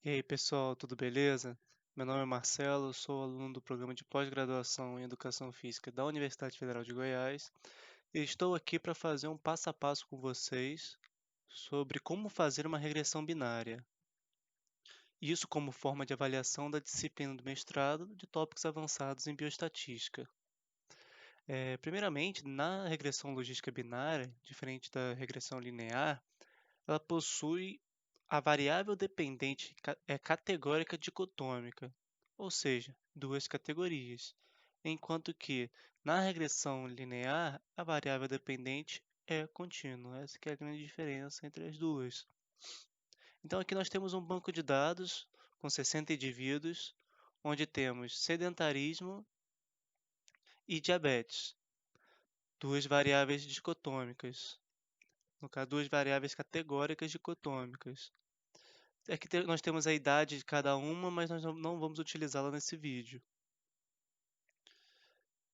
E aí, pessoal, tudo beleza? Meu nome é Marcelo, sou aluno do programa de pós-graduação em Educação Física da Universidade Federal de Goiás e estou aqui para fazer um passo a passo com vocês sobre como fazer uma regressão binária. Isso como forma de avaliação da disciplina do mestrado de tópicos avançados em bioestatística. Primeiramente, na regressão logística binária, diferente da regressão linear, ela possui a variável dependente é categórica dicotômica, ou seja, duas categorias, enquanto que na regressão linear a variável dependente é contínua. Essa que é a grande diferença entre as duas. Então aqui nós temos um banco de dados com 60 indivíduos, onde temos sedentarismo e diabetes, duas variáveis dicotômicas, no caso, duas variáveis categóricas dicotômicas. Aqui nós temos a idade de cada uma, mas nós não vamos utilizá-la nesse vídeo.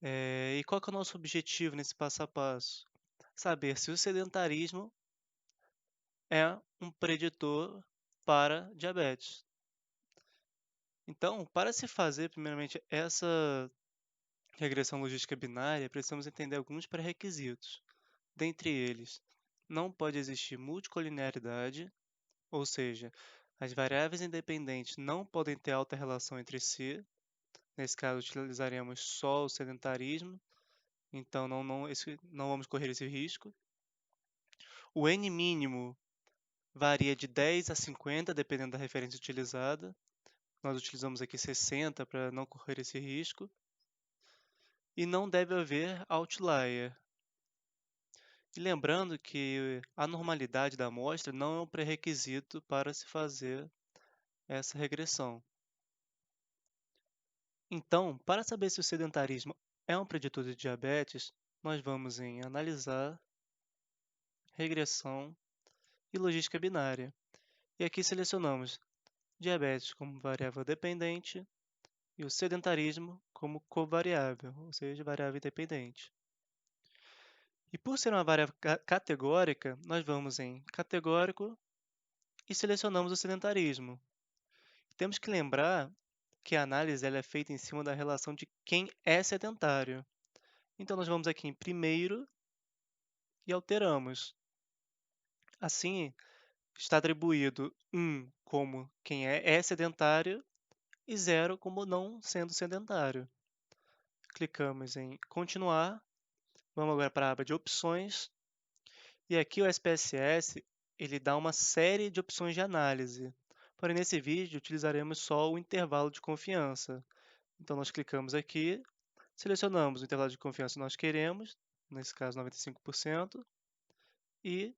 E qual que é o nosso objetivo nesse passo a passo? Saber se o sedentarismo é um preditor para diabetes. Então, para se fazer, primeiramente, essa regressão logística binária, precisamos entender alguns pré-requisitos. Dentre eles, não pode existir multicolinearidade, ou seja, as variáveis independentes não podem ter alta relação entre si. Nesse caso, utilizaremos só o sedentarismo, então não vamos correr esse risco. O N mínimo varia de 10 a 50, dependendo da referência utilizada. Nós utilizamos aqui 60 para não correr esse risco. E não deve haver outlier. E lembrando que a normalidade da amostra não é um pré-requisito para se fazer essa regressão. Então, para saber se o sedentarismo é um preditor de diabetes, nós vamos em analisar, regressão e logística binária. E aqui selecionamos diabetes como variável dependente e o sedentarismo como covariável, ou seja, variável independente. E por ser uma variável categórica, nós vamos em categórico e selecionamos o sedentarismo. Temos que lembrar que a análise ela é feita em cima da relação de quem é sedentário. Então nós vamos aqui em primeiro e alteramos. Assim, está atribuído 1 como quem é sedentário e 0 como não sendo sedentário. Clicamos em continuar, vamos agora para a aba de opções, e aqui o SPSS ele dá uma série de opções de análise, porém nesse vídeo utilizaremos só o intervalo de confiança. Então nós clicamos aqui, selecionamos o intervalo de confiança que nós queremos, nesse caso 95%, e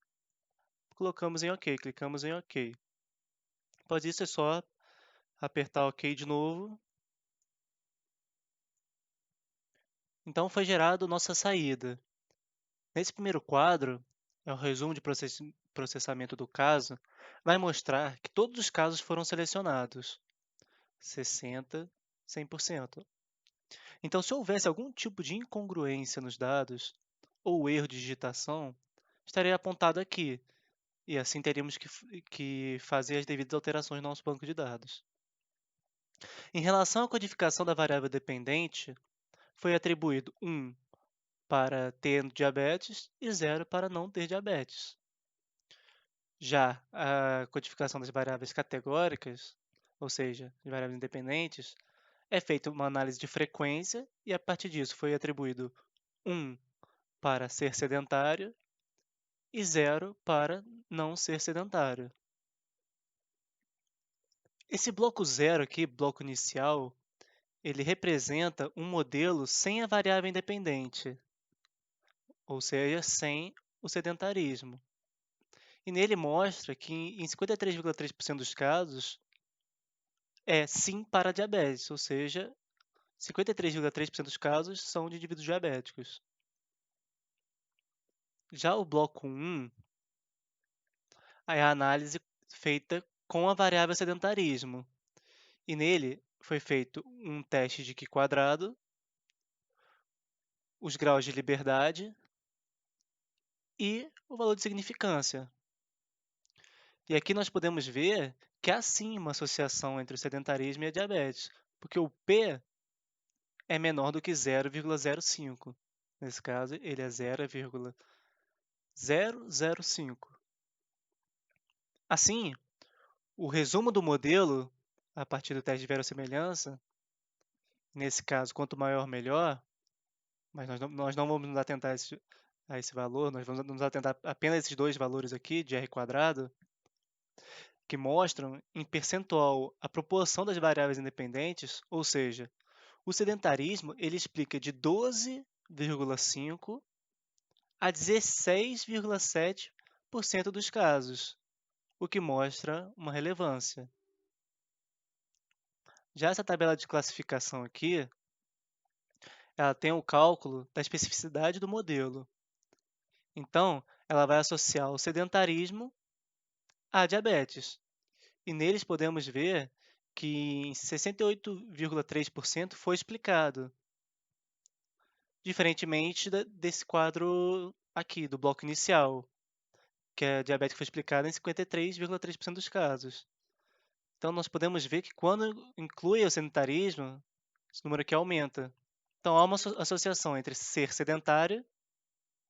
colocamos em OK, clicamos em OK. Após isso é só apertar OK de novo. Então foi gerado nossa saída. Nesse primeiro quadro, é o resumo de processamento do caso, vai mostrar que todos os casos foram selecionados, 60, 100%. Então, se houvesse algum tipo de incongruência nos dados ou erro de digitação, estaria apontado aqui, e assim teríamos que fazer as devidas alterações no nosso banco de dados. Em relação à codificação da variável dependente, foi atribuído 1 para ter diabetes e 0 para não ter diabetes. Já a codificação das variáveis categóricas, ou seja, de variáveis independentes, é feita uma análise de frequência e a partir disso foi atribuído 1 para ser sedentário e 0 para não ser sedentário. Esse bloco 0 aqui, bloco inicial, ele representa um modelo sem a variável independente, ou seja, sem o sedentarismo. E nele mostra que em 53,3% dos casos é sim para diabetes, ou seja, 53,3% dos casos são de indivíduos diabéticos. Já o bloco 1 é a análise feita com a variável sedentarismo. E nele foi feito um teste de Q quadrado, os graus de liberdade e o valor de significância. E aqui nós podemos ver que há sim uma associação entre o sedentarismo e a diabetes, porque o P é menor do que 0,05. Nesse caso, ele é 0,005. Assim, o resumo do modelo, a partir do teste de verossimilhança, nesse caso, quanto maior, melhor, mas nós não vamos nos atentar a esse valor, nós vamos nos atentar apenas a esses dois valores aqui, de R quadrado, que mostram em percentual a proporção das variáveis independentes, ou seja, o sedentarismo ele explica de 12,5 a 16,7% dos casos, o que mostra uma relevância. Já essa tabela de classificação aqui, ela tem o cálculo da especificidade do modelo. Então, ela vai associar o sedentarismo à diabetes. E neles podemos ver que em 68,3% foi explicado, diferentemente desse quadro aqui, do bloco inicial, que a diabetes foi explicada em 53,3% dos casos. Então, nós podemos ver que quando inclui o sedentarismo, esse número aqui aumenta. Então, há uma associação entre ser sedentário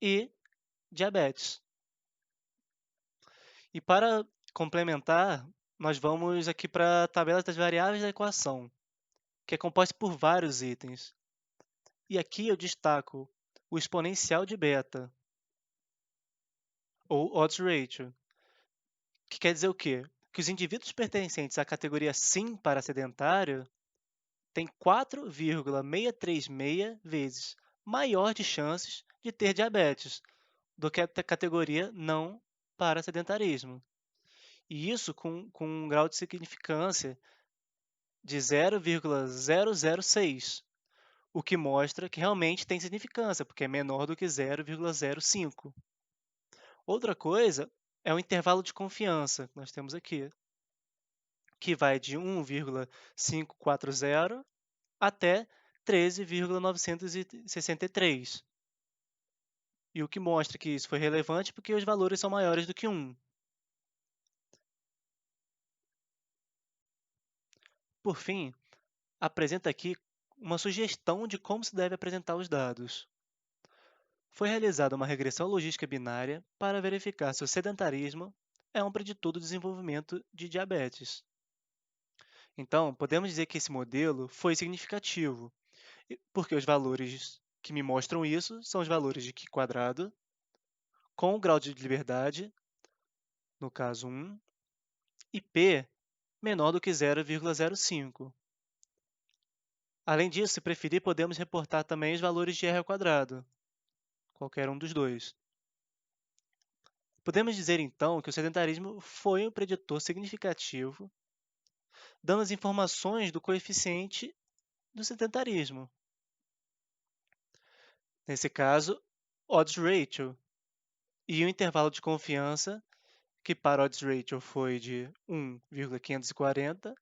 e diabetes. E para complementar, nós vamos aqui para a tabela das variáveis da equação, que é composta por vários itens. E aqui eu destaco o exponencial de beta, ou odds ratio, que quer dizer o quê? Que os indivíduos pertencentes à categoria sim para sedentário têm 4,636 vezes maior de chances de ter diabetes do que a categoria não para sedentarismo. E isso com um grau de significância de 0,006, o que mostra que realmente tem significância, porque é menor do que 0,05. Outra coisa é o intervalo de confiança que nós temos aqui, que vai de 1,540 até 13,963. E o que mostra que isso foi relevante porque os valores são maiores do que 1. Por fim, apresenta aqui uma sugestão de como se deve apresentar os dados. Foi realizada uma regressão logística binária para verificar se o sedentarismo é um preditor do desenvolvimento de diabetes. Então, podemos dizer que esse modelo foi significativo, porque os valores que me mostram isso são os valores de Q quadrado, com o grau de liberdade, no caso 1, e P menor do que 0,05. Além disso, se preferir, podemos reportar também os valores de R ao quadrado, qualquer um dos dois. Podemos dizer, então, que o sedentarismo foi um preditor significativo, dando as informações do coeficiente do sedentarismo. Nesse caso, odds ratio, e o intervalo de confiança, que para odds ratio foi de 1,540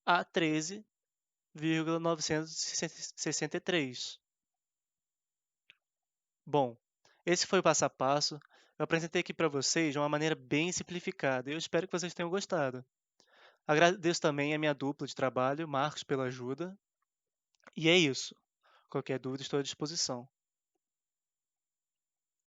a 13,963. Bom, esse foi o passo a passo. Eu apresentei aqui para vocês de uma maneira bem simplificada. Eu espero que vocês tenham gostado. Agradeço também a minha dupla de trabalho, Marcos, pela ajuda. E é isso. Qualquer dúvida, estou à disposição.